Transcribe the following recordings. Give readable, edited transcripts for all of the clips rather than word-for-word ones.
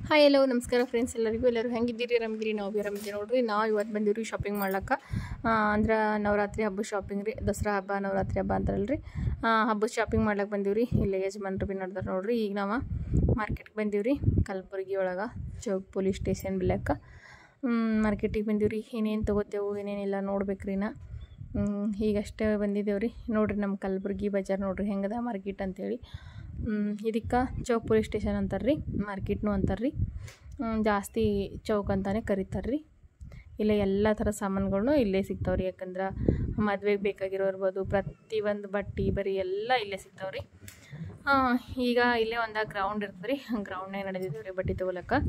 Hi ಎಲ್ಲೋ ನಮಸ್ಕಾರ friends, ಎಲ್ಲರೂ ಹೆಂಗಿದ್ದೀರಿ? ಆರಾಮಿದ್ದೀರಿ? ನಾವು ಆರಾಮಿದ್ದೀವಿ ನೋಡ್ರಿ. ನಾವು ಇವತ್ತು ಬಂದಿವ್ರಿ ಶಾಪಿಂಗ್ ಮಾಡ್ಲಕ್ಕೆ. ಅಂದ್ರೆ ನವರಾತ್ರಿ ಹಬ್ಬ ಶಾಪಿಂಗ್ ರೀ, ದಸರಾ ಹಬ್ಬ ನವರಾತ್ರಿ ಹಬ್ಬ ಅಂತಾರಲ್ರಿ, ಹಬ್ಬದ ಶಾಪಿಂಗ್ ಮಾಡ್ಲಕ್ಕೆ ಬಂದೀವ್ರಿ. ಇಲ್ಲೇ ಯಜಮಾನ್ರು ಬಿ ನಡೆದಾರೆ ನೋಡ್ರಿ. ಈಗ ನಾವು ಮಾರ್ಕೆಟ್ಗೆ ಬಂದೀವ್ರಿ, ಕಲಬುರ್ಗಿ ಒಳಗೆ ಚೌಕ್ ಪೊಲೀಸ್ ಸ್ಟೇಷನ್ ಬಿಲ್ಲಕ್ಕ ಮಾರ್ಕೆಟಿಗೆ ಬಂದೀವ್ರಿ. ಏನೇನು ತೊಗೋತೇವು ಏನೇನಿಲ್ಲ ನೋಡ್ಬೇಕ್ರಿ. ಈಗಷ್ಟೇ ಬಂದಿದ್ದೇವ್ರಿ ನೋಡ್ರಿ. ನಮ್ಮ ಕಲಬುರ್ಗಿ ಬಜಾರ್ ನೋಡ್ರಿ ಹೆಂಗದ ಮಾರ್ಕೆಟ್ ಅಂತೇಳಿ. ಇದಕ್ಕೆ ಚೌಕ್ ಪೊಲೀಸ್ ಸ್ಟೇಷನ್ ಅಂತಾರ್ರಿ, ಮಾರ್ಕೆಟ್ನು ಅಂತಾರ್ರಿ. ಜಾಸ್ತಿ ಚೌಕ್ ಅಂತಾನೆ ಕರೀತಾರ್ರಿ. ಇಲ್ಲೇ ಎಲ್ಲ ಥರ ಸಾಮಾನುಗಳ್ನು ಇಲ್ಲೇ ಸಿಗ್ತಾವ್ರಿ. ಯಾಕಂದ್ರೆ ಮದುವೆಗೆ ಬೇಕಾಗಿರೋರ್ಬೋದು, ಪ್ರತಿಯೊಂದು ಬಟ್ಟೆ ಬರೀ ಎಲ್ಲ ಇಲ್ಲೇ ಸಿಗ್ತಾವ್ರಿ. ಈಗ ಇಲ್ಲೇ ಒಂದು ಗ್ರೌಂಡ್ ಇರ್ತದೆ ರೀ, ಗ್ರೌಂಡ್ನಾಗ ನಡೆದಿದ್ದೇವ್ರಿ ಬಟ್ಟೆ ತೊಗೊಳಕ್ಕೆ.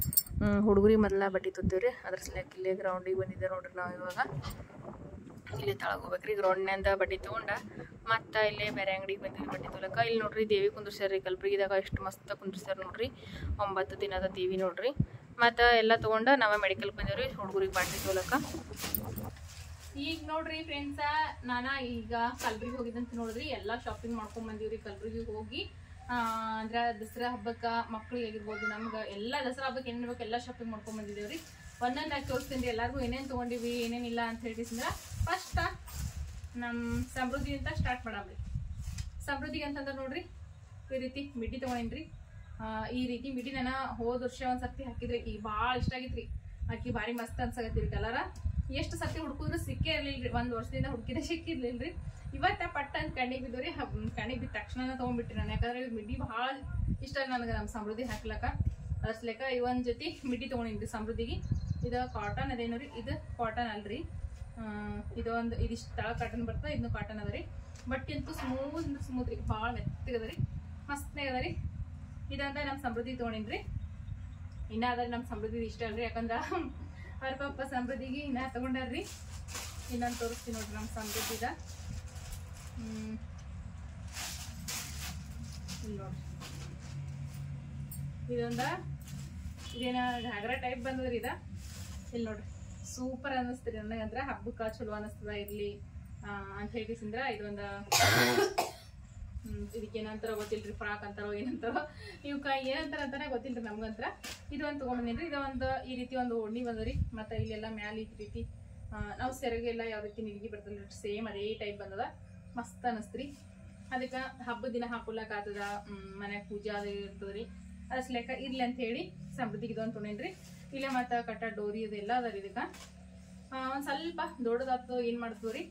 ಹುಡುಗರಿಗೆ ಮೊದಲ ಬಟ್ಟೆ ತೊಗೊತೀವ್ರಿ, ಅದ್ರ ಸಲಕ್ಕೆ ಇಲ್ಲೇ ಗ್ರೌಂಡಿಗೆ ಬಂದಿದ್ದೆ ನೋಡ್ರಿ. ನಾವು ಇವಾಗ ಇಲ್ಲೇ ತಳಗ ಹೋಗ್ಬೇಕ್ರಿ. ಗ್ರೌಂಡ್ನಿಂದ ಬಟ್ಟೆ ತೊಗೊಂಡ ಮತ್ತು ಇಲ್ಲೇ ಬೇರೆ ಅಂಗಡಿಗೆ ಬಂದಿರಿ ಬಟ್ಟೆ ತೊಗೊಳಕ್ಕೆ. ಇಲ್ಲಿ ನೋಡ್ರಿ ದೇವಿ ಕುಂದ್ರಿಸ್ಯಾರ ಕಲಬುರ್ಗಿದಾಗ. ಎಷ್ಟು ಮಸ್ತ್ ಕುಂದ್ರಿಸ್ಯಾರ ನೋಡ್ರಿ. 9 ದಿನದ ದೇವಿ ನೋಡ್ರಿ. ಮತ್ತು ಎಲ್ಲ ತೊಗೊಂಡು ನಾವೇ ಮೆಡಿಕಲ್ಗೆ ಬಂದೇವ್ರಿ ಹುಡುಗರಿಗೆ ಬಟ್ಟೆ ತೊಗೊಳಕ್ಕೆ. ಈಗ ನೋಡ್ರಿ ಫ್ರೆಂಡ್ಸ, ನಾನು ಈಗ ಕಲಬುರ್ಗಿ ಹೋಗಿದ್ದಂತ ನೋಡಿದ್ರಿ. ಎಲ್ಲ ಶಾಪಿಂಗ್ ಮಾಡ್ಕೊಂಡ್ ಬಂದೀವ್ರಿ ಕಲಬುರ್ಗಿಗೆ ಹೋಗಿ. ಅಂದ್ರೆ ದಸರಾ ಹಬ್ಬಕ್ಕೆ ಮಕ್ಳಿಗೆ ಆಗಿರ್ಬೋದು, ನಮ್ಗೆ ಎಲ್ಲ ದಸರಾ ಹಬ್ಬಕ್ಕೆ ಏನೇನು ಬೇಕು ಎಲ್ಲ ಶಾಪಿಂಗ್ ಮಾಡ್ಕೊಂಡ್ ಬಂದಿದ್ದೇವ್ರಿ. ಒಂದೊಂದಾಗಿ ತೋರಿಸ್ತೀನಿ ರೀ ಎಲ್ಲರಿಗೂ ಏನೇನು ತೊಗೊಂಡಿವಿ ಏನೇನಿಲ್ಲ ಅಂತ ಹೇಳಿದ್ರೆ. ಫಸ್ಟ್ ನಮ್ಮ ಸಮೃದ್ಧಿ ಅಂತ ಸ್ಟಾರ್ಟ್ ಮಾಡಮ್ರಿ. ಸಮೃದ್ಧಿಗೆ ಅಂತಂದ್ರೆ ನೋಡ್ರಿ, ಈ ರೀತಿ ಮಿಡ್ಡಿ ತೊಗೊಂಡಿನ್ರಿ. ಈ ರೀತಿ ಮಿಡ್ಡಿ ನಾನು ಹೋದ ವರ್ಷ ಒಂದು ಸರ್ತಿ ಹಾಕಿದ್ರಿ. ಈಗ ಭಾಳ ಇಷ್ಟ ಆಗಿತ್ರಿ. ಆಕಿ ಭಾರಿ ಮಸ್ತ್ ಅನ್ಸಾಕತ್ತೀರಿ ಕಲರ. ಎಷ್ಟು ಸರ್ತಿ ಹುಡುಕಿದ್ರು ಸಿಕ್ಕೇ ಇರ್ಲಿಲ್ರಿ. 1 ವರ್ಷದಿಂದ ಹುಡುಕಿದ್ರೆ ಸಿಕ್ಕಿರ್ಲಿಲ್ರಿ. ಇವತ್ತ ಪಟ್ಟ ಅಂತ ಕಣ್ಣಿಗೆ ಬಿದ್ದವ್ರಿ. ಕಣ್ಣಿಗೆ ಬಿದ್ದ ತಕ್ಷಣ ತೊಗೊಂಡ್ಬಿಟ್ರಿ ನಾನು. ಯಾಕಂದ್ರೆ ಮಿಡ್ಡಿ ಭಾಳ ಇಷ್ಟ ನನಗೆ ನಮ್ಮ ಸಮೃದ್ಧಿ ಹಾಕ್ಲಕ್ಕ. ಅದ್ರಸ್ಲೆಕ್ಕ ಈ ಒಂದು ಜೊತೆ ಮಿಡ್ಡಿ ತೊಗೊಂಡಿನ್ರಿ ಸಮೃದ್ಧಿಗೆ. ಇದು ಕಾಟನ್ ಅದೇನು ರೀ, ಇದು ಕಾಟನ್ ಅಲ್ರಿ. ಇದೊಂದು ಇದಿಷ್ಟು ತಳ ಕಾಟನ್ ಬರ್ತದೆ, ಇದನ್ನು ಕಾಟನ್ ಅದ ರೀ. ಬಟ್ಟೆ ಅಂತೂ ಸ್ಮೂತ್ ರೀ, ಭಾಳ ಮೆತ್ತಗದ ರೀ, ಮಸ್ತ್ನಾಗ ಅದ ರೀ. ಇದಂತ ನಮ್ಮ ಸಮೃದ್ಧಿ ತೊಗೊಂಡಿನ್ರಿ. ಇನ್ನ ಅದ ನಮ್ಮ ಸಮೃದ್ಧಿ ಇಷ್ಟ ಅಲ್ರಿ, ಯಾಕಂದ್ರೆ ಅವ್ರ ಪಾಪ ಸಮೃದ್ಧಿಗೆ ಇನ್ನ ತಗೊಂಡಾರ್ರಿ. ಇನ್ನೊಂದು ತೋರಿಸ್ತೀನಿ ನೋಡ್ರಿ ನಮ್ಮ ಸಮೃದ್ಧಿದ. ಇಲ್ಲಿ ನೋಡ್ರಿ, ಇದೇನ ಘಾಗ್ರಾ ಟೈಪ್ ಬಂದದ್ರಿ ಇದ. ಇಲ್ಲಿ ನೋಡ್ರಿ, ಸೂಪರ್ ಅನ್ನಿಸ್ತೀರಿ ನನಗಂದ್ರ. ಹಬ್ಬಕ್ಕೆ ಚಲೋ ಅನ್ನಿಸ್ತದ ಇರ್ಲಿ ಅಂತ ಹೇಳಿಸಿಂದ್ರ. ಇದೊಂದು ಇದಕ್ಕೆ ಏನಂತಾರೋ ಗೊತ್ತಿಲ್ರಿ, ಫ್ರಾಕ್ ಅಂತಾರೋ ಏನಂತಾರೋ ಇವಕ್ಕ ಏನಂತಾರ ಅಂತಾನೆ ಗೊತ್ತಿಲ್ರಿ ನಮ್ಗಂತ್ರ. ಇದೊಂದು ತೊಗೊಂಡಿನ್ರಿ. ಇದೊಂದು ಈ ರೀತಿ ಒಂದು ಓಡ್ನಿ ಬಂದ್ರಿ. ಮತ್ತು ಇಲ್ಲೆಲ್ಲ ಮ್ಯಾಲೆ ಈ ರೀತಿ ನಾವು ಸೆರಗೆಲ್ಲ ಯಾವ ರೀತಿ ನಿಲ್ಗಿ ಬರ್ತಲ್ರಿ, ಸೇಮ್ ಅದೇ ಟೈಪ್ ಬಂದದ. ಮಸ್ತ್ ಅನ್ನಿಸ್ತ್ರಿ. ಅದಕ್ಕೆ ಹಬ್ಬದ ದಿನ ಹಾಕೊಳಕ್ ಆಗ್ತದ, ಮನ್ಯಾಗ ಪೂಜೆ ಅದು ಇರ್ತದ್ರಿ. ಅದ್ಸ್ಲೆಕ್ಕ ಇರ್ಲಿ ಅಂತ ಹೇಳಿ ಸಮೃದ್ಧಿಗೆ ಇದೊಂದು ತೊಗೊಂಡ್ರಿ. ಇಲ್ಲೇ ಮತ್ತು ಕಟ್ಟ ಡೋರಿ ಅದೆಲ್ಲ ಅದ ರೀ. ಇದಕ್ಕೆ ಒಂದು ಸ್ವಲ್ಪ ದೊಡ್ಡದಾಗ್ತದ, ಏನು ಮಾಡ್ತೀವ್ರಿ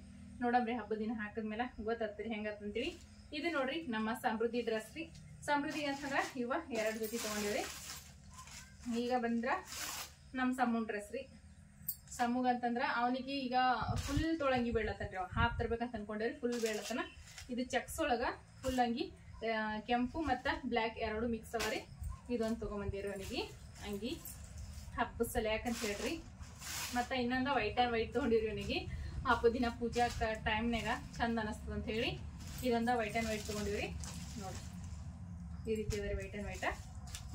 ನೋಡಮ್ರಿ. ಹಬ್ಬದ ದಿನ ಹಾಕಿದ್ಮೇಲೆ ಗೊತ್ತಾಗ್ತರಿ ಹೆಂಗಂತೇಳಿ. ಇದು ನೋಡ್ರಿ ನಮ್ಮ ಸಮೃದ್ಧಿ ಡ್ರೆಸ್ ರೀ. ಸಮೃದ್ಧಿ ಅಂತಂದ್ರೆ ಇವ 2 ಜೊತೆ ತೊಗೊಂಡಿವ್ರಿ. ಈಗ ಬಂದ್ರ ನಮ್ಮ ಸಮೂನ್ ಡ್ರೆಸ್ ರೀ. ಸಮೂಗ್ ಅಂತಂದ್ರ ಅವನಿಗೆ ಈಗ ಫುಲ್ ತೊಳಂಗಿ ಬೀಳತ್ತನ್ರಿ. ಅವ ಹಾಫ್ ತರ್ಬೇಕಂತ ಅನ್ಕೊಂಡೇವ್ರಿ, ಫುಲ್ ಬೀಳತ್ತನ. ಇದು ಚೆಕ್ಸ್ ಒಳಗ ಫುಲ್ ಅಂಗಿ, ಕೆಂಪು ಮತ್ತು ಬ್ಲ್ಯಾಕ್ 2 ಮಿಕ್ಸ್ ಅವ ರೀ. ಇದೊಂದು ತೊಗೊಂಬಂದಿರಿ ಅವನಿಗೆ ಅಂಗಿ, ಹಬ್ಬದ ಸಲಯಾಕಂತ ಹೇಳ್ರಿ. ಮತ್ತು ಇನ್ನೊಂದು ವೈಟ್ ಆ್ಯಂಡ್ ವೈಟ್ ತೊಗೊಂಡಿರಿ ಅವನಿಗೆ. ಹಬ್ಬದ ದಿನ ಪೂಜಾ ಟೈಮ್ನಾಗ ಚಂದ ಅನಿಸ್ತದ ಅಂತ ಹೇಳಿ ಇದೊಂದು ವೈಟ್ ಆ್ಯಂಡ್ ವೈಟ್ ತೊಗೊಂಡಿವ್ರಿ. ನೋಡಿ ಈ ರೀತಿ ಅದ ರೀ, ವೈಟ್ ಆ್ಯಂಡ್ ವೈಟ.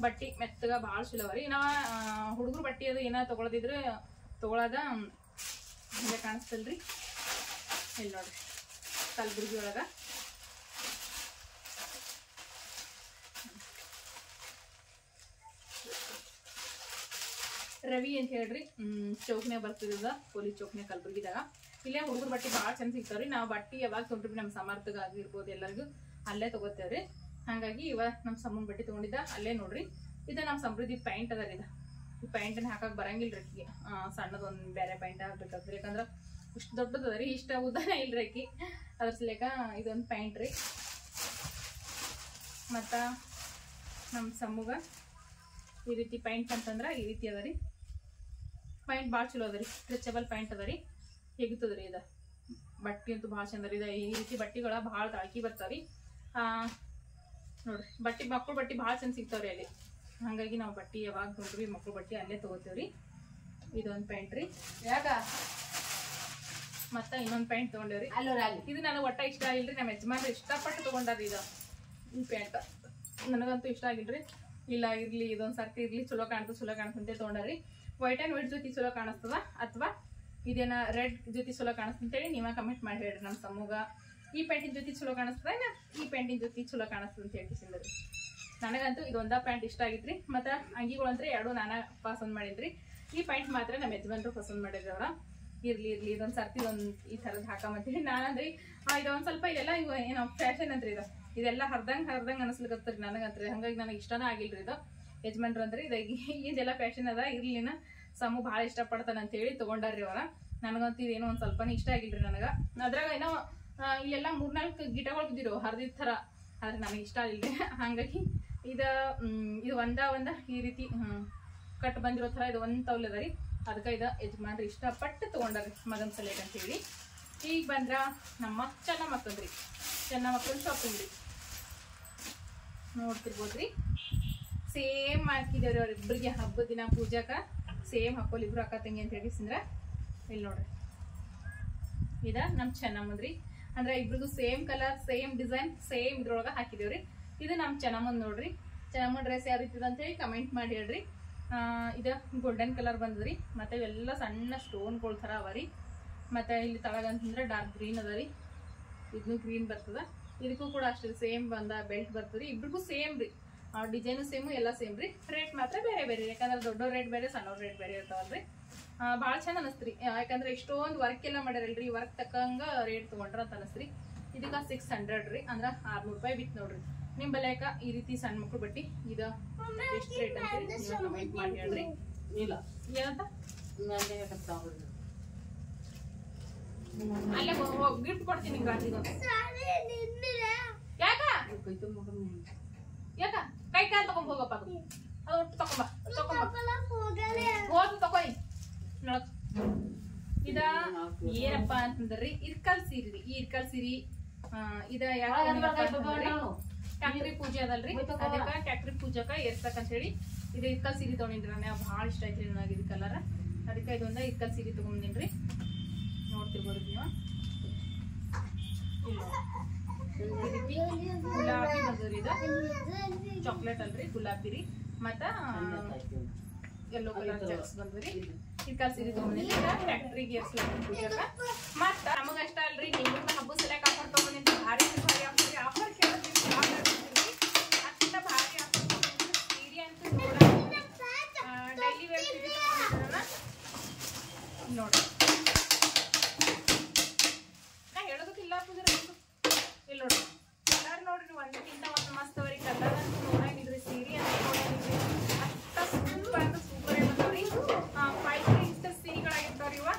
ಬಟ್ಟೆ ಮೆತ್ತಗ ಭಾಳ ಚಲೋ ಅವ ರೀ. ನಾವು ಹುಡುಗರು ಬಟ್ಟೆ ಅದು ಏನೋ ತೊಗೊಳದಿದ್ರೆ ತೊಗೊಳೋದ ಹಂಗೆ ಕಾಣಿಸ್ತಲ್ರಿ. ಇಲ್ಲಿ ನೋಡ್ರಿ, ಕಲಬುರ್ಗಿ ಒಳಗೆ ರವಿ ಅಂತ ಹೇಳ್ರಿ. ಚೌಕ್ನೇ ಬರ್ತಿದ, ಪೊಲೀಸ್ ಚೌಕ್ನೇ ಕಲಬುರ್ಗಿದಾಗ. ಇಲ್ಲೇ ಹುಡುಗರು ಬಟ್ಟೆ ಭಾಳ ಚಂದ ಸಿಗ್ತಾವ್ರಿ. ನಾವು ಬಟ್ಟೆ ಯಾವಾಗ ತೊಗೊಂಡ್ರಿ ನಮ್ಮ ಸಮರ್ಥಗ ಆಗಿರ್ಬೋದು ಎಲ್ಲರಿಗೂ ಅಲ್ಲೇ ತೊಗೋತೇವ್ರಿ. ಹಾಗಾಗಿ ಇವ ನಮ್ಮ ಸಮೂನ್ ಬಟ್ಟೆ ತೊಗೊಂಡಿದ್ದ ಅಲ್ಲೇ ನೋಡ್ರಿ. ಇದು ನಮ್ಮ ಸಮೃದ್ಧಿ ಪ್ಯಾಂಟ್ ಅದ ರೀ. ಇದು ಈ ಪ್ಯಾಂಟನ್ನು ಹಾಕಕ್ಕೆ ಬರಂಗಿಲ್ಲ ರೀ. ಸಣ್ಣದೊಂದು ಬೇರೆ ಪ್ಯಾಂಟ್ ಹಾಕ್ಬೇಕಾಗ್ತದೆ, ಯಾಕಂದ್ರೆ ಇಷ್ಟು ದೊಡ್ಡದ ರೀ, ಇಷ್ಟ ಉದ್ದಾನ ಇಲ್ರಿ ಅಕ್ಕಿ. ಅದ್ರ ಸಲೇಕ ಇದೊಂದು ಪ್ಯಾಂಟ್ ರೀ. ಮತ್ತು ನಮ್ಮ ಸಮೂಗ ಈ ರೀತಿ ಪ್ಯಾಂಟ್ ಅಂತಂದ್ರೆ ಈ ರೀತಿ ಅದ ರೀ. ಪ್ಯಾಂಟ್ ಭಾಳ ಚಲೋ ಅದ ರೀ, ಸ್ಟ್ರೆಚಬಲ್ ಪ್ಯಾಂಟ್ ಅದ ರೀ, ಹೇಗುತ್ತದ ರೀ. ಇದು ಬಟ್ಟೆ ಅಂತೂ ಭಾಳ ಚಂದ ರೀ. ಇದು ಈ ರೀತಿ ಬಟ್ಟೆಗಳ ಭಾಳ ತಾಳ್ಕಿ ಬರ್ತಾವ್ರಿ. ನೋಡ್ರಿ, ಮಕ್ಕಳು ಬಟ್ಟೆ ಭಾಳ ಚಂದ ಸಿಗ್ತಾವ್ರಿ ಅಲ್ಲಿ. ಹಾಗಾಗಿ ನಾವು ಬಟ್ಟೆ ಯಾವಾಗ ತೊಗೊಂಡ್ರಿ ಮಕ್ಕಳು ಬಟ್ಟೆ ಅಲ್ಲೇ ತೊಗೋತೇವ್ರಿ. ಇದೊಂದು ಪ್ಯಾಂಟ್ ರೀ. ಯಾಕ ಮತ್ತು ಇನ್ನೊಂದು ಪ್ಯಾಂಟ್ ತೊಗೊಂಡೇವ್ರಿ. ಇದು ನನಗೆ ಒಟ್ಟ ಇಷ್ಟ ಆಗಿಲ್ರಿ. ನಮ್ಮ ಯಜಮಾನ್ರು ಇಷ್ಟಪಟ್ಟು ತೊಗೊಂಡಾರ್ರಿ. ಈ ಪ್ಯಾಂಟ್ ನನಗಂತೂ ಇಷ್ಟ ಆಗಿಲ್ರಿ. ಇಲ್ಲ ಇರ್ಲಿ, ಇದೊಂದು ಸರ್ತಿ ಇರ್ಲಿ, ಚಲೋ ಕಾಣಿಸ್ತಂತೆ ತೊಗೊಂಡಾರಿ. ವೈಟ್ ಆ್ಯಂಡ್ ವೈಟ್ ಜೊತೆ ಚಲೋ ಕಾಣಿಸ್ತದ ಅಥವಾ ಇದೇನ ರೆಡ್ ಜೊತೆ ಚಲೋ ಕಾಣಿಸ್ತಂತ ಅಂತೇಳಿ ನೀವೇ ಕಮೆಂಟ್ ಮಾಡಿ ಹೇಳ್ರಿ. ನಮ್ಮ ಸಮೂಗ ಈ ಪ್ಯಾಂಟಿನ ಜೊತೆ ಚಲೋ ಕಾಣಿಸ್ತದ, ಈ ಪ್ಯಾಂಟಿನ ಜೊತೆ ಚಲೋ ಕಾಣಿಸ್ತದ ಅಂತ ಹೇಳ್ತಿಸಿದ್ರಿ. ನನಗಂತೂ ಇದೊಂದ ಪ್ಯಾಂಟ್ ಇಷ್ಟ ಆಗಿತ್ರಿ. ಮತ್ತು ಅಂಗಿಗಳಂದ್ರೆ 2 ನಾನು ಪಸಂದ್ ಮಾಡಿದ್ರಿ. ಈ ಪ್ಯಾಂಟ್ ಮಾತ್ರ ನಮ್ಮ ಯಜಮಾನ್ರು ಪಸಂದ್ ಮಾಡಿದ್ರಿ. ಅವ್ರ ಇರ್ಲಿ ಇದೊಂದು ಸರ್ತಿ ಈ ಥರದ್ದು ಹಾಕಂತೀವಿ. ನಾನಂದ್ರಿ ಇದೊಂದು ಸ್ವಲ್ಪ ಇದೆಲ್ಲ ಇವು ಏನೋ ಫ್ಯಾಷನ್ ಅಂತ್ರಿ. ಇದೆಲ್ಲ ಹರ್ದಂಗೆ ಅನಿಸ್ಲಿಕ್ಕತ್ರಿ ನನಗಂತ್ರಿ. ಹಂಗಾಗಿ ನನಗೆ ಇಷ್ಟನೇ ಆಗಿಲ್ರಿ ಇದು. ಯಜಮಾನ್ರು ಅಂದ್ರೆ ಇದೆಲ್ಲ ಫ್ಯಾಷನ್ ಅದ, ಇರ್ಲಿನ ಸಮೂ ಭಾಳ ಇಷ್ಟಪಡ್ತಾನೆ ಅಂತೇಳಿ ತೊಗೊಂಡಾರ್ರಿ ಅವರ. ನನಗಂತೂ ಇದೇನೋ ಒಂದು ಸ್ವಲ್ಪನೇ ಇಷ್ಟ ಆಗಿಲ್ರಿ ನನಗೆ. ಅದ್ರಾಗ ಏನೋ ಇಲ್ಲೆಲ್ಲ 3-4 ಗಿಟಗಳು ಬಿದ್ದಿರೋ ಹರಿದಿದ್ದ ಥರ, ಆದ್ರೆ ನನಗೆ ಇಷ್ಟ ಆಗಿಲ್ರಿ. ಹಾಗಾಗಿ ಇದು ಒಂದ ಈ ರೀತಿ ಕಟ್ ಬಂದಿರೋ ಥರ ಇದು ಒಂದು ತೌಲ್ ಅದ ರೀ. ಅದಕ್ಕೆ ಇದು ಯಜಮಾನ್ರಿ ಇಷ್ಟಪಟ್ಟು ತೊಗೊಂಡಾರ್ರಿ ಮಗನ್ ಸಲೇಟ್ ಅಂತೇಳಿ. ಈಗ ಬಂದ್ರ ನಮ್ಮ ಚೆನ್ನ ಮಕ್ಕಳ್ರಿ, ಚೆನ್ನ ಮಕ್ಕಳು ಶಾಪಿಂಗ್ ರೀ. ನೋಡ್ತಿರ್ಬೋದ್ರಿ, ಸೇಮ್ ಹಾಕಿದೇವ್ರಿ ಅವ್ರಿಬ್ರಿಗೆ ಹಬ್ಬದ ದಿನ ಪೂಜಾಕ ಸೇಮ್ ಹಾಕೋಲ್ ಇಬ್ರು ಅಕ್ಕ ತಂಗಿ ಅಂತ ಹೇಳಿಸಿಂದ್ರ. ಇಲ್ಲಿ ನೋಡ್ರಿ, ಇದ ನಮ್ಮ ಚೆನ್ನಮ್ಮಂದ್ರಿ. ಅಂದ್ರೆ ಇಬ್ರಿಗೂ same colour, same design, same ಇದ್ರೊಳಗ ಹಾಕಿದೇವ್ರಿ. ಇದು ನಮ್ಮ ಚೆನ್ನಮ್ಮಂದ್ ನೋಡ್ರಿ. ಚೆನ್ನಮ್ಮ ಡ್ರೆಸ್ ಯಾವ ರೀತಿ ಅಂತ ಹೇಳಿ ಕಮೆಂಟ್ ಮಾಡಿ ಹೇಳ್ರಿ. ಇದು ಗೋಲ್ಡನ್ ಕಲರ್ ಬಂದದ್ರಿ. ಮತ್ತೆ ಇವೆಲ್ಲ ಸಣ್ಣ ಸ್ಟೋನ್ಗಳ ಥರ ಅವ ರೀ. ಮತ್ತೆ ಇಲ್ಲಿ ತಳಗಂತಂದ್ರೆ ಡಾರ್ಕ್ ಗ್ರೀನ್ ಅದ ರೀ. ಇದನ್ನು ಗ್ರೀನ್ ಬರ್ತದ. ಇದಕ್ಕೂ ಕೂಡ ಅಷ್ಟೇ ಸೇಮ್ ಬಂದ ಬೆಲ್ಟ್ ಬರ್ತದ್ರಿ. ಇಬ್ರಿಗೂ ಸೇಮ್ ರೀ, ಡಿಸೈನು ಸೇಮು ಎಲ್ಲ ಸೇಮ್ ರೀ. ರೇಟ್ ಮಾತ್ರ ಬೇರೆ ಬೇರೆ, ಯಾಕಂದ್ರೆ ದೊಡ್ಡವ್ರ ರೇಟ್ ಬೇರೆ, ಸಣ್ಣವ್ರ ರೇಟ್ ಬೇರೆ ಇರ್ತಾವಲ್ರಿ. ಭಾಳ ಚಂದ ಅನಸ್ತ್ರಿ. ಯಾಕಂದ್ರೆ ಇಷ್ಟೊಂದು ವರ್ಕ್ ಎಲ್ಲ ಮಾಡ್ಯಾರಲ್ರಿ, ವರ್ಕ್ ತಕ್ಕಂಗ ರೇಟ್ ತೊಗೊಂಡ್ರ ಅಂತ ಅನಸ್ತ್ರಿ. ಇದಕ್ಕೆ 600 ರೀ, ಅಂದ್ರೆ 600 ರೂಪಾಯಿ ಬಿತ್ತು ನೋಡ್ರಿ. ನಿಮ್ಮ ಬಲ್ಯಾಕ ಈ ರೀತಿ ಸಣ್ಣ ಮಕ್ಳು ಬಟ್ಟಿ ಇದು ಎಷ್ಟು ರೇಟ್ ಅಂತ ನೀವು ಕಮೆಂಟ್ ಮಾಡಿ ಹೇಳ್ರಿ. ಇಲ್ಲ ಏನಂತ ಅಲ್ಲೇ ಗಿಫ್ಟ್ ಕೊಡ್ತೀನಿ ಗಾಡಿಗೆ. ಯಾಕ ಯಾಕ ಕೈ ಕಾಲು ತಗೊಂಡ್ ಹೋಗಪ್ಪ, ಅದು ಹೋದ್ ತಗೋಯಿ. ಇದ ಏನಪ್ಪಾ ಅಂತಂದ್ರಿ, ಇರ್ಕಲ್ ಸೀರಿ ರೀ. ಈ ಇರ್ಕಲ್ ಸೀರಿ ಇದ ಟ್ಯಾಕ್ಟ್ರಿ ಪೂಜೆ ಅದಲ್ರಿ, ಅದಕ್ಕ ಟ್ಯಾಕ್ಟ್ರಿ ಪೂಜಾಕ ಏರ್ಸಕ್ ಅಂತ ಹೇಳಿ ಇದು ಇರ್ಕಲ್ ಸೀರೆ ತಗೊಂಡಿನ್ರಿ. ನಾನು ಭಾಳ ಇಷ್ಟ ಐತ್ರಿ ನನಗೆ ಇದು ಕಲರ್. ಅದಕ್ಕೆ ಇದೊಂದ ಇರ್ಕಲ್ ಸೀರೆ ತಗೊಂಡಿನ್ರಿ. ನೋಡ್ತಿರ್ಬೋದು ನೀವು. ಗುಲಾಬಿ ಬಂದ್ರಿ, ಇದು ಚಾಕ್ಲೇಟ್ ಅಲ್ರಿ, ಗುಲಾಬಿ ರೀ. ಮತ್ತ ಯೆಲ್ಲೋ ಕಲರ್ ಚೆಕ್ಸ್ ಬಂದ್ರಿ. ಇರ್ಕಲ್ ಸೀರೆ ತಗೊಂಡಿನಿ. ಟ್ಯಾಕ್ಟ್ರಿಗೆ ಏರ್ಸ್ಲಾಕ ಪೂಜಾಕ. ಮತ್ತ ನಮಗಷ್ಟ ಅಲ್ರಿ, ನಿಮ್ಗೆ ಹಬ್ಬದ ಸಲಕ ಆಫರ್ ತಗೊಂಡಿನಿ. ಭಾರಿ ಭಾರಿ ಆಫರ್ ಆಫರ್ ಕೇಳಿದ್ರಿ, ಅಷ್ಟ ಭಾರಿ ಆಫರ್ ತಗೊಂಡಿನಿ. ಸೀರೆ ಅಂತೂ ನೋಡ ಡೈಲಿ ವೇರ್ ಸೀರೆ ತಗೊಂಡಿದ್ರಲ್ಲ ನೋಡ್ರಿ. ನಾ ಹೇಳೋದಕ್ಕಿಲ್ಲ ಪೂಜಾರ. ಇಲ್ಲಿ ನೋಡ್ರಿ ಕಲರ್ ನೋಡ್ರಿ, ಒಂದಕ್ಕಿಂತ ಒಂದು ಮಸ್ತ್ ಅವರಿ. ಕಲರ್ ಅಂತೂ ನೋಡಂಗಿದ್ರಿ, ಸೀರೆ ಅಂತ ನೋಡಂಗಿದ್ರಿ. ಅಷ್ಟ ಸೂಪರ್ ಅಂದ್ರೆ ಸೂಪರ್ ಏನಂತಾವ್ರಿ. 5 ಇಂಚ್ ಸೀರೆಗಳಾಗಿರ್ತಾವ್ರಿ ಇವ.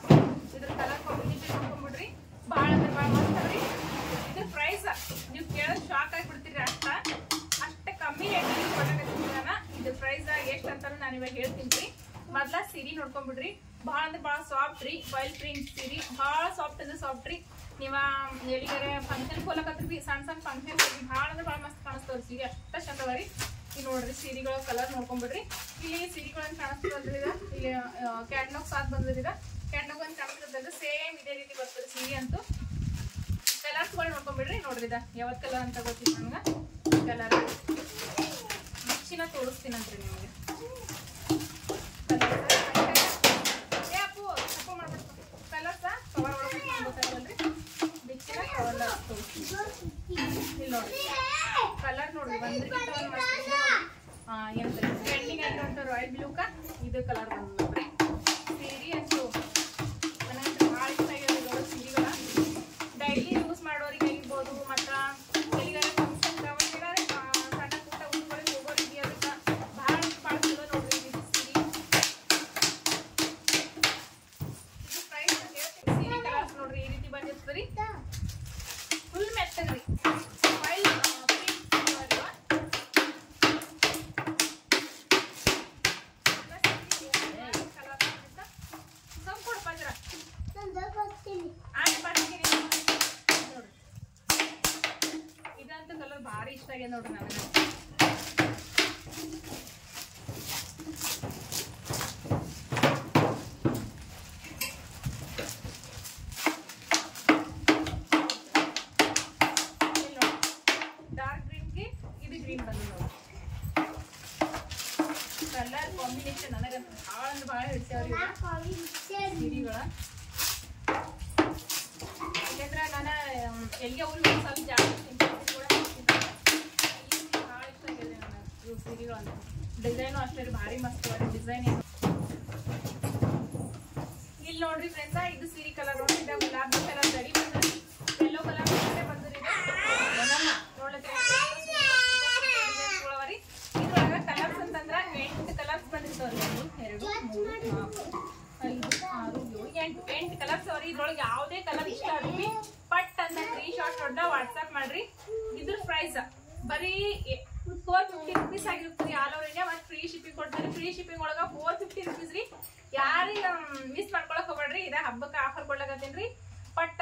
ಇದ್ರ ಕಲರ್ ಕಾಂಬಿನೇಷನ್ ನೋಡ್ಕೊಂಡ್ಬಿಡ್ರಿ, ಭಾಳ ಅಂದ್ರೆ ಭಾಳ ಮಸ್ತ್ ಅವ್ರಿ. ಇದ್ರ ಪ್ರೈಸ್ ನೀವು ಕೇಳೋದು ಶಾಕ್ ಆಗಿಬಿಡ್ತೀರಿ. ಅಷ್ಟ ಕಮ್ಮಿ ರೇಟ್ ಕೊಡಕತ್ತೀನಿ. ಇದ್ರ ಪ್ರೈಸ್ ಎಷ್ಟು ಅಂತಾನು ನಾನು ಇವಾಗ ಹೇಳ್ತೀನಿ ರೀ. ಮೊದ್ಲ ಸೀರೆ ನೋಡ್ಕೊಂಡ್ಬಿಡ್ರಿ. ಭಾಳ ಅಂದ್ರೆ ಭಾಳ ಸಾಫ್ಟ್ ರೀ. ಫೈಲ್ ಪ್ರಿಂಟ್ ಸೀರೆ ಭಾಳ ಸಾಫ್ಟ್ ಅಂದ್ರೆ ಸಾಫ್ಟ್ ರೀ. ನೀವ ಎಲ್ಲಿಗಾರೆ ಫಂಕ್ಷನ್ ಹೋಲಕತ್ರಿ, ಸಣ್ಣ ಫಂಕ್ಷನ್ ಹೋಗಿ ಭಾಳ ಅಂದ್ರೆ ಭಾಳ ಮಸ್ತ್ ಕಾಣಿಸ್ತವ್ರಿ ಸೀರೆ. ಅಷ್ಟ ಚಂದ ಅದ ರೀ. ಈಗ ನೋಡ್ರಿ ಸೀರೆಗಳ ಕಲರ್ ನೋಡ್ಕೊಂಡ್ಬಿಡ್ರಿ. ಇಲ್ಲಿ ಸೀರೆಗಳನ್ನ ಕಾಣಿಸ್ತದಲ್ರಿ, ಇಲ್ಲಿ ಕ್ಯಾಟ್ಲಾಗ್ ಸಾತ್ ಬಂದ್ರಿ. ಕ್ಯಾಟ್ಲಾಗ್ ಒಂದು ಕಾಣಿಸ್ತದಲ್ರಿ, ಸೇಮ್ ಇದೇ ರೀತಿ ಬರ್ತದೆ ಸೀರೆ ಅಂತೂ. ಕಲರ್ಸ್ಗಳು ನೋಡ್ಕೊಂಡ್ಬಿಡ್ರಿ. ನೋಡ್ರಿ ಇದ ಯಾವತ್ ಕಲರ್ ಅಂತ ಗೊತ್ತಿಲ್ಲ ನಮ್ಗೆ. ಕಲರ್ ಮಿಕ್ಸಿನ ತೋರಿಸ್ತೀನಂತ್ರಿ ನಿಮಗೆ. ಕಲರ್ಸ ಕವರ್ ಒಳಗೆ ಗೊತ್ತಾಗಲ್ರಿ, ಮಿಕ್ಸಿನ ಕವರ್ ತೋರಿಸ್ತೀನಿ. ಇಲ್ಲಿ ನೋಡ್ರಿ ಕಲರ್ ನೋಡ್ರಿ, ಒಂದ್ರಿಗಿಂತ ಒಂದು ಮಸ್ತ್ ಏನಂತಾರೆ ಟ್ರೆಂಡಿಂಗ್ ಆಗಿರುವಂಥ ರಾಯಲ್ ಬ್ಲೂಕ ಇದು ಕಲರ್ ಬಂದು ನೋಡ್ರಿ. ಸೀರೆ ಅಂತೂ ನನಗಂತೂ ಭಾಳ ಇಷ್ಟ ಆಗಿರೋದು ನೋಡೋ ಸೀರೆಗಳ. ಡೈಲಿ ಯೂಸ್ ಮಾಡೋರಿಗೆ ಆಗಿರ್ಬೋದು, ಮತ್ತು ಎಲ್ಲಿಗಾರ ಫಂಕ್ಷನ್ ಸಣ್ಣ ಪುಟ್ಟ ಊರುಗಳಿಗೆ ಹೋಗೋರಿಗೆ ಅದಕ್ಕೆ ಭಾಳ ಭಾಳ ಚಲೋ ನೋಡ್ರಿ ಇದು ಸೀರೆ. ಇದು ಪ್ರೈಸ್ ಹೇಳ್ತೀನಿ. ಸೀರೆ ಕಲರ್ಸ್ ನೋಡ್ರಿ ಈ ರೀತಿ ಬಂದಿರ್ತದೆ ರೀ. ಫುಲ್ ಮೆತ್ತಗ್ರಿ. ಇದಂತೂ ಕಲರ್ ಭಾರಿ ಇಷ್ಟ ಆಗಿದೆ ನೋಡ್ರಿ ನನಗೆ. ಡಾರ್ಕ್ ಗ್ರೀನ್ಗೆ ಇದು ಗ್ರೀನ್ ಬಂದು ನೋಡಿ. ಕಲರ್ ಕಾಂಬಿನೇಷನ್ ನನಗಂತೂ ಭಾಳ ಅಂದ್ರೆ ಭಾಳ ಹಿಡ್ಸ್ಯಾವ್ರಿ ಸೀರೆಗಳ. ಯಾಕಂದ್ರೆ ನಾನು ಎಲ್ಲಿಗೆ ಊರಿಗೆ ಸ್ವಲ್ಪ ಜಾಸ್ತಿ ಭಾಳ ಇಷ್ಟ ಆಗಿದೆ ನನಗೆ. ಇದು ಸೀರೆಗಳು ಡಿಸೈನು ಅಷ್ಟೇ ರೀ ಭಾರಿ ಮಸ್ತ್ ಅವ ಡಿಸೈನ್. ಇಲ್ಲಿ ನೋಡ್ರಿ ಫ್ರೆಂಡ್ಸ ಇದು ಸೀರೆ ಕಲರ್ ನೋಡಿ, ಇದು ಗುಲಾಬಿ ಕಲರ್ ಸರಿ ಬಂದ್ರಿ, ಯೆಲ್ಲೋ ಕಲರ್ ಬಂದ್ರಿ. ಇದ್ರೊಳಗ ಕಲರ್ಸ್ ಅಂತಂದ್ರ 8 ಕಲರ್ಸ್ ಬಂದಿರ್ತಾವ್ರಿ. 1 2 3 4 5 6 7 8 ಕಲರ್ಸ್ ಅವ್ರಿ. ಇದ್ರೊಳಗೆ ಯಾವುದೇ ಕಲರ್ ಇಷ್ಟ ಆಗ್ರಿ ಪಟ್ ಅಂತ ಸ್ಕ್ರೀನ್ ಶಾಟ್ ಹೊಡೆದ ವಾಟ್ಸ್ಆಪ್ ಮಾಡ್ರಿ. ಇದ್ರ ಪ್ರೈಸ್ ಬರೀ 450 rupees ಆಗಿರ್ತದೆ ಆಲ್ ಓವರ್ ಇಂಡಿಯಾ. ಮತ್ತೆ ಫ್ರೀ ಶಿಪ್ಪಿಂಗ್ ಕೊಡ್ತಾರೆ. ಫ್ರೀ ಶಿಪ್ಪಿಂಗ್ ಒಳಗ 450 rupees ರೀ. ಯಾರೀಗ ಮಿಸ್ ಮಾಡ್ಕೊಳಕ್ ಹೋಗ್ಬೇಡ್ರಿ. ಇದ ಹಬ್ಬಕ್ಕೆ ಆಫರ್ ಕೊಡ್ಲಾಕತ್ತೇನ್ರಿ. ಪಟ್ಟ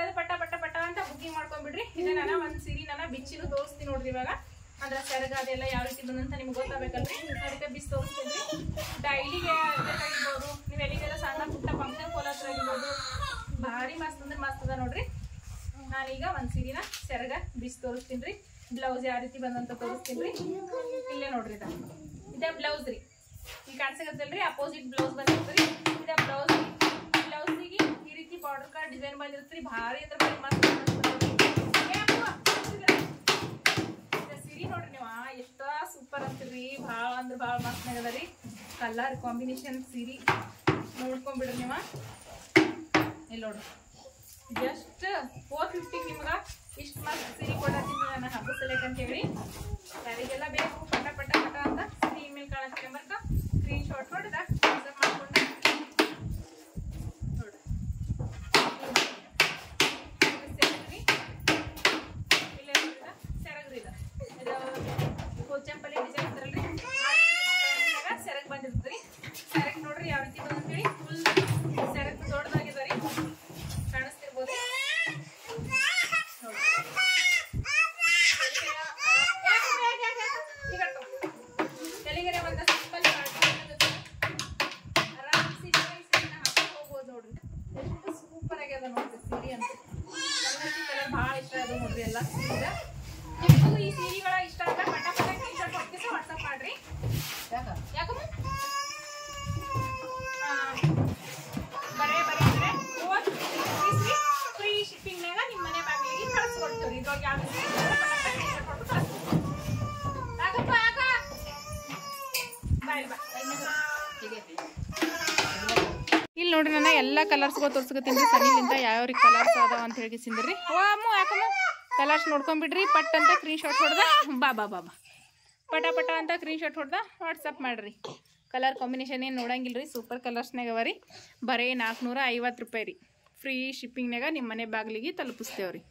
ಪಟ್ಟ ಅಂತ ಬುಕಿಂಗ್ ಮಾಡ್ಕೊಂಡ್ಬಿಡ್ರಿ. ಇದ ನಾನು ಒಂದ್ ಸೀರೆ ನಾನು ಬಿಚ್ಚಿನೂ ತೋರಿಸ್ತೀನಿ ನೋಡ್ರಿ. ಇವಾಗ ಅಂದ್ರೆ ಸೆರಗ ಅದೆಲ್ಲ ಯಾವ ರೀತಿ ಬಂದಂತ ನಿಮ್ಗೆ ಗೊತ್ತಾಗಬೇಕಲ್ರಿ. ಅದಕ್ಕೆ ಬಿಸಿ ತೋರಿಸ್ತೀನಿ. ಡೈಲಿಗೆ ಆಗಿರ್ಬೋದು, ನೀವು ಎಲ್ಲಿಗೆಲ್ಲ ಸಣ್ಣ ಪುಟ್ಟ ಫಂಕ್ಷನ್ ಕೋಲ ಹತ್ರ ಆಗಿರ್ಬೋದು, ಭಾರಿ ಮಸ್ತ್ ಅಂದ್ರೆ ಮಸ್ತ್ ಅದ ನೋಡ್ರಿ. ನಾನೀಗ ಒಂದ್ ಸೀರೆನ ಸೆರಗ ಬಿಸಿ ತೋರಿಸ್ತೀನಿ ರೀ. ಬ್ಲೌಸ್ ಯಾವ ರೀತಿ ಬಂದಂತ ತೋರಿಸ್ತೀನಿ ರೀ. ಇಲ್ಲೇ ನೋಡ್ರಿ ಇದೇ ಬ್ಲೌಸ್ ರೀ. ಈಗ ಕಾಣಿಸಕತ್ತಲ್ರಿ ಅಪೋಸಿಟ್ ಬ್ಲೌಸ್ ಬಂದಿರ್ತೀರಿ. ಇದ ಬ್ಲೌಸಿಗೆ ಈ ರೀತಿ ಬಾರ್ಡರ್ ಕಾರ್ಡ್ ಡಿಸೈನ್ ಬಂದಿರ್ತೀರಿ. ಭಾರಿ ಅಂದ್ರೆ ಭಾರಿ ಮಸ್ತ್ ಸೀರೆ ನೋಡ್ರಿ. ನೀವು ಎಷ್ಟ ಸೂಪರ್ ಅಂತೀರಿ. ಭಾಳ ಅಂದ್ರೆ ಭಾಳ ಮಸ್ತ್ ಆಗದರಿ. ಕಲರ್ ಕಾಂಬಿನೇಷನ್ ಸೀರೆ ನೋಡ್ಕೊಂಡ್ಬಿಡ್ರಿ ನೀವು. ಇಲ್ಲಿ ನೋಡ್ರಿ ಜಸ್ಟ್ 450 ನಿಮ್ಗ ಇಷ್ಟ ಮಸ್ತ್ ಸೀರೆ ಕೊಡತ್ತೀನಿ ನಾನು ಹಬ್ಬ ಸೆಲೆಕ್ಟ್ ಅಂತ ಹೇಳಿ. ಯಾರಿಗೆಲ್ಲ ಬೇಕು ಪಟ ಅಂತ ಸ್ಕ್ರೀನ್ ಮೇಲೆ ಕಾಣತ್ತೆ ನಂಬರ್ಕ ಸ್ಕ್ರೀನ್ ಶಾಟ್ ಹೊಡೆದ ವಾಟ್ಸ್ಆಪ್ ಮಾಡ್ಕೊಂಡು ನೋಡ್ರಿ. ಇಲ್ಲೇ ನೋಡ್ರಿ ಸೆರಗ್ರಿ. ಇದು ಕೋಚಂಪಲ್ಲಿ ಡಿಸೈನ್ ಅಂತಾರಲ್ರಿ ಸೆರಗ್ ಬಂದಿರ್ತರಿ. ಸೆರಗ್ ನೋಡ್ರಿ ಯಾವ ರೀತಿ ಬಂದಂತೇಳಿ ಫುಲ್ ಸೆರಗ್ ದೊಡ್ಡದಾಗಿದಾರಿ. ಕಾಣಿಸ್ತಿರ್ಬೋದು ತೆಲಿಗೆರೆ ಬಂದ ಸಿಂಪಲ್ ಆರಾಮ್ ಸೀರೆ ಹಾಕೋಬಹುದು ನೋಡ್ರಿ. ಎಷ್ಟು ಸೂಪರ್ ಆಗ್ಯದ ನೋಡ್ರಿ ಸೀರೆ ಅಂತ. ಕಲರ್ ಭಾಳ ಇಷ್ಟ ಅದ ನೋಡ್ರಿ ಎಲ್ಲ ಸೀರೆ. ನಿಮಗೂ ಈ ಸೀರೆಗಳ ಇಷ್ಟ ಆಗ ಪಟ ಸ್ಕ್ರೀನ್ ಶಾಟ್ ಹೊಡ್ಕಿಸಿ ವಾಟ್ಸ್ಆಪ್ ಮಾಡ್ರಿ. ಯಾಕಮ್ಮ ಬರೇ ಅಂದ್ರೆ 450 ಫ್ರೀ ಶಿಪ್ಪಿಂಗ್ನಾಗ ನಿಮ್ಮ ಮನೆ ಬಾಗಿಲಿಗೆ ಕಳಿಸ್ಕೊಡ್ತೀವಿ. ಇದ್ರೊಳಗೆ ಯಾವ ಇಲ್ಲಿ ನೋಡ್ರಿ ನಾನು ಎಲ್ಲ ಕಲರ್ಸ್ಗಳು ತೋರ್ಸ್ಕೊತೀನಿ ಸನಿಲಿಂದ ಯಾವ ರೀತಿ ಕಲರ್ಸ್ ಅದಾವ ಅಂತ ಹೇಳಿಸಿದ್ರಿ. ಓ ಅಮ್ಮ ಯಾಕಮ್ಮ ಕಲರ್ಸ್ ನೋಡ್ಕೊಂಡ್ಬಿಡ್ರಿ. ಪಟ್ ಅಂತ ಸ್ಕ್ರೀನ್ ಶಾಟ್ ಹೊಡೆದ ಬಾ ಪಟ ಅಂತ ಸ್ಕ್ರೀನ್ ಶಾಟ್ ಹೊಡೆದ ವಾಟ್ಸಪ್ ಮಾಡ್ರಿ. ಕಲರ್ ಕಾಂಬಿನೇಷನ್ ಏನು ನೋಡಂಗಿಲ್ಲ ರೀ. ಸೂಪರ್ ಕಲರ್ಸ್ನಾಗ ಅವ ರೀ. ಬರೀ 450 ರೂಪಾಯಿ ರೀ. ಫ್ರೀ ಶಿಪ್ಪಿಂಗ್ನಾಗ ನಿಮ್ಮ ಮನೆ ಬಾಗಿಲಿಗೆ ತಲುಪಿಸ್ತೇವ್ರಿ.